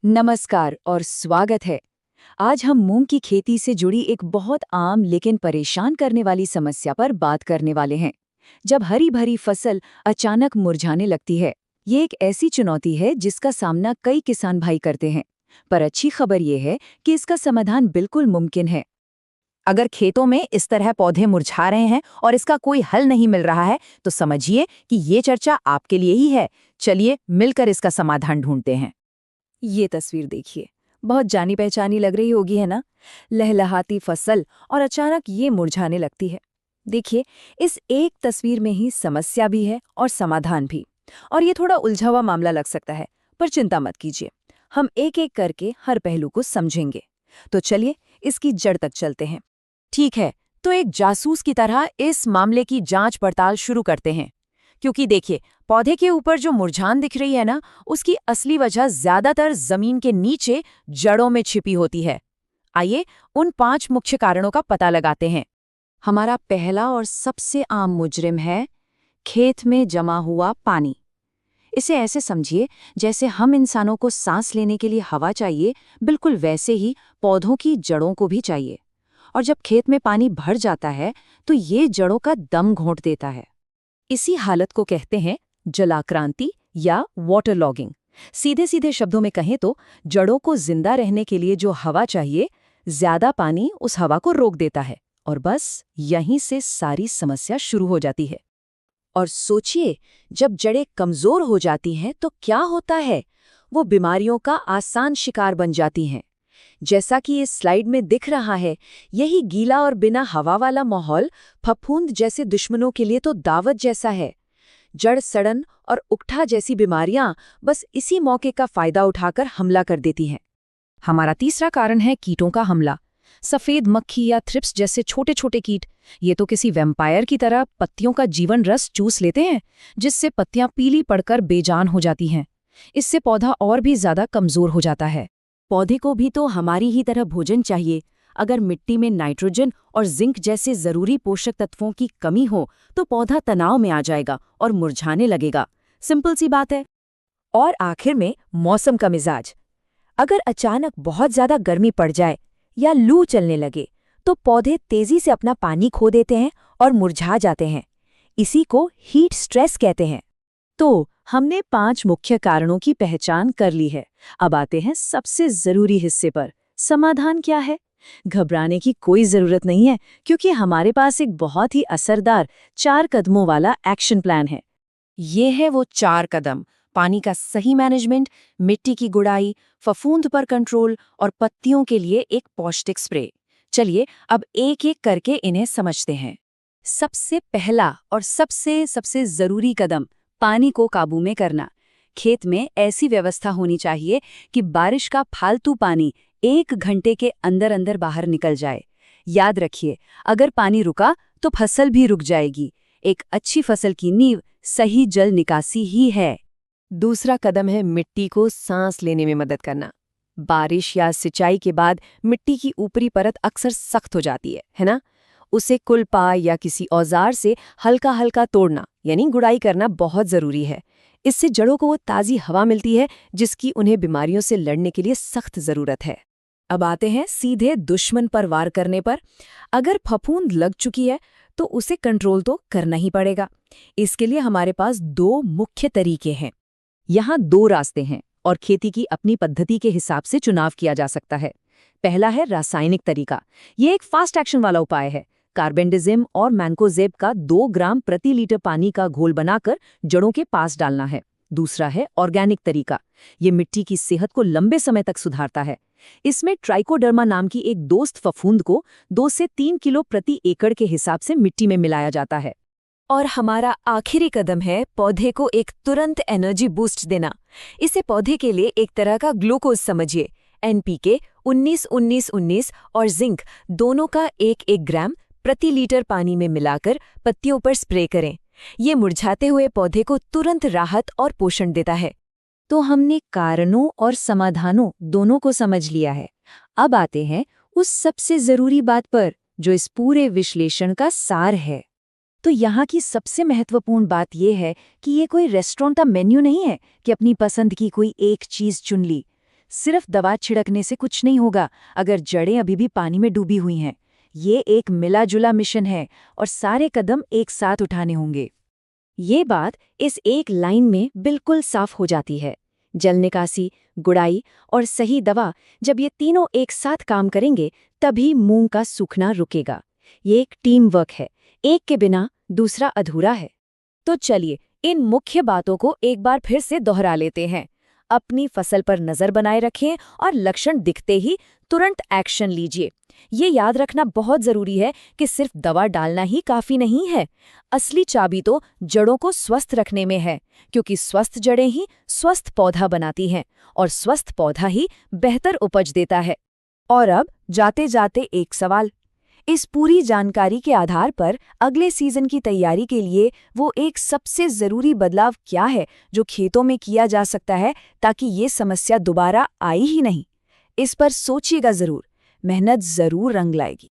नमस्कार और स्वागत है। आज हम मूंग की खेती से जुड़ी एक बहुत आम लेकिन परेशान करने वाली समस्या पर बात करने वाले हैं। जब हरी भरी फसल अचानक मुरझाने लगती है, ये एक ऐसी चुनौती है जिसका सामना कई किसान भाई करते हैं। पर अच्छी खबर ये है कि इसका समाधान बिल्कुल मुमकिन है। अगर खेतों में इस तरह पौधे मुरझा रहे हैं और इसका कोई हल नहीं मिल रहा है, तो समझिए कि ये चर्चा आपके लिए ही है। चलिए मिलकर इसका समाधान ढूंढते हैं। ये तस्वीर देखिए, बहुत जानी पहचानी लग रही होगी, है ना? लहलहाती फसल और अचानक ये मुरझाने लगती है। देखिए, इस एक तस्वीर में ही समस्या भी है और समाधान भी। और ये थोड़ा उलझा हुआ मामला लग सकता है, पर चिंता मत कीजिए। हम एक एक करके हर पहलू को समझेंगे। तो चलिए इसकी जड़ तक चलते हैं। ठीक है, तो एक जासूस की तरह इस मामले की जांच पड़ताल शुरू करते हैं। क्योंकि देखिए, पौधे के ऊपर जो मुरझान दिख रही है ना, उसकी असली वजह ज्यादातर जमीन के नीचे जड़ों में छिपी होती है। आइए उन 5 मुख्य कारणों का पता लगाते हैं। हमारा पहला और सबसे आम मुजरिम है खेत में जमा हुआ पानी। इसे ऐसे समझिए जैसे हम इंसानों को सांस लेने के लिए हवा चाहिए, बिल्कुल वैसे ही पौधों की जड़ों को भी चाहिए। और जब खेत में पानी भर जाता है तो ये जड़ों का दम घोंट देता है। इसी हालत को कहते हैं जलाक्रांति या वाटर लॉगिंग। सीधे सीधे शब्दों में कहें तो जड़ों को जिंदा रहने के लिए जो हवा चाहिए, ज्यादा पानी उस हवा को रोक देता है और बस यहीं से सारी समस्या शुरू हो जाती है। और सोचिए, जब जड़ें कमजोर हो जाती हैं तो क्या होता है? वो बीमारियों का आसान शिकार बन जाती हैं। जैसा कि इस स्लाइड में दिख रहा है, यही गीला और बिना हवा वाला माहौल फफूंद जैसे दुश्मनों के लिए तो दावत जैसा है। जड़ सड़न और उकठा जैसी बीमारियां बस इसी मौके का फायदा उठाकर हमला कर देती हैं। हमारा तीसरा कारण है कीटों का हमला। सफेद मक्खी या थ्रिप्स जैसे छोटे छोटे कीट, ये तो किसी वैम्पायर की तरह पत्तियों का जीवन रस चूस लेते हैं, जिससे पत्तियां पीली पड़कर बेजान हो जाती हैं। इससे पौधा और भी ज्यादा कमजोर हो जाता है। पौधे को भी तो हमारी ही तरह भोजन चाहिए। अगर मिट्टी में नाइट्रोजन और जिंक जैसे जरूरी पोषक तत्वों की कमी हो तो पौधा तनाव में आ जाएगा और मुरझाने लगेगा। सिंपल सी बात है। और आखिर में मौसम का मिजाज। अगर अचानक बहुत ज्यादा गर्मी पड़ जाए या लू चलने लगे तो पौधे तेजी से अपना पानी खो देते हैं और मुरझा जाते हैं। इसी को हीट स्ट्रेस कहते हैं। तो हमने 5 मुख्य कारणों की पहचान कर ली है। अब आते हैं सबसे जरूरी हिस्से पर। समाधान क्या है? घबराने की कोई जरूरत नहीं है, क्योंकि हमारे पास एक बहुत ही असरदार 4 कदमों वाला एक्शन प्लान है। ये है वो 4 कदम। पानी का सही मैनेजमेंट, मिट्टी की गुड़ाई, फफूंद पर कंट्रोल और पत्तियों के लिए एक पौष्टिक स्प्रे। चलिए अब एक एक करके इन्हें समझते हैं। सबसे पहला और सबसे सबसे जरूरी कदम, पानी को काबू में करना। खेत में ऐसी व्यवस्था होनी चाहिए कि बारिश का फालतू पानी 1 घंटे के अंदर अंदर बाहर निकल जाए। याद रखिए, अगर पानी रुका तो फसल भी रुक जाएगी। एक अच्छी फसल की नींव सही जल निकासी ही है। दूसरा कदम है मिट्टी को सांस लेने में मदद करना। बारिश या सिंचाई के बाद मिट्टी की ऊपरी परत अक्सर सख्त हो जाती है ना? उसे कुलपा या किसी औजार से हल्का हल्का तोड़ना यानी गुड़ाई करना बहुत जरूरी है। इससे जड़ों को वो ताज़ी हवा मिलती है जिसकी उन्हें बीमारियों से लड़ने के लिए सख्त जरूरत है। अब आते हैं सीधे दुश्मन पर वार करने पर। अगर फफूंद लग चुकी है तो उसे कंट्रोल तो करना ही पड़ेगा। इसके लिए हमारे पास 2 मुख्य तरीके हैं। यहाँ 2 रास्ते हैं और खेती की अपनी पद्धति के हिसाब से चुनाव किया जा सकता है। पहला है रासायनिक तरीका। ये एक फास्ट एक्शन वाला उपाय है। कार्बेंडिजिम और मैंकोजेब का 2 ग्राम प्रति लीटर पानी का घोल बनाकर जड़ों के पास डालना है। दूसरा है ऑर्गेनिक तरीका। ये मिट्टी की सेहत को लंबे समय तक सुधारता है। इसमें ट्राइकोडर्मा नाम की एक दोस्त फफूंद को 2 से 3 किलो प्रति एकड़ के हिसाब से मिट्टी में मिलाया जाता है। और हमारा आखिरी कदम है पौधे को एक तुरंत एनर्जी बूस्ट देना। इसे पौधे के लिए एक तरह का ग्लूकोज समझिए। एनपीके 19-19-19 और जिंक दोनों का 1-1 ग्राम प्रति लीटर पानी में मिलाकर पत्तियों पर स्प्रे करें। ये मुरझाते हुए पौधे को तुरंत राहत और पोषण देता है। तो हमने कारणों और समाधानों दोनों को समझ लिया है। अब आते हैं उस सबसे जरूरी बात पर, जो इस पूरे विश्लेषण का सार है। तो यहाँ की सबसे महत्वपूर्ण बात यह है कि ये कोई रेस्टोरेंट का मेन्यू नहीं है कि अपनी पसंद की कोई एक चीज चुन ली। सिर्फ दवा छिड़कने से कुछ नहीं होगा अगर जड़ें अभी भी पानी में डूबी हुई हैं। ये एक मिला-जुला मिशन है और सारे कदम एक साथ उठाने होंगे। ये बात इस एक लाइन में बिल्कुल साफ हो जाती है। जल निकासी, गुड़ाई और सही दवा, जब ये तीनों एक साथ काम करेंगे तभी मूंग का सूखना रुकेगा। ये एक टीम वर्क है, एक के बिना दूसरा अधूरा है। तो चलिए इन मुख्य बातों को एक बार फिर से दोहरा लेते हैं। अपनी फसल पर नजर बनाए रखें और लक्षण दिखते ही तुरंत एक्शन लीजिए। ये याद रखना बहुत जरूरी है कि सिर्फ दवा डालना ही काफी नहीं है। असली चाबी तो जड़ों को स्वस्थ रखने में है, क्योंकि स्वस्थ जड़ें ही स्वस्थ पौधा बनाती हैं और स्वस्थ पौधा ही बेहतर उपज देता है। और अब जाते जाते एक सवाल, इस पूरी जानकारी के आधार पर अगले सीजन की तैयारी के लिए वो एक सबसे जरूरी बदलाव क्या है जो खेतों में किया जा सकता है ताकि ये समस्या दोबारा आई ही नहीं? इस पर सोचिएगा जरूर, मेहनत जरूर रंग लाएगी।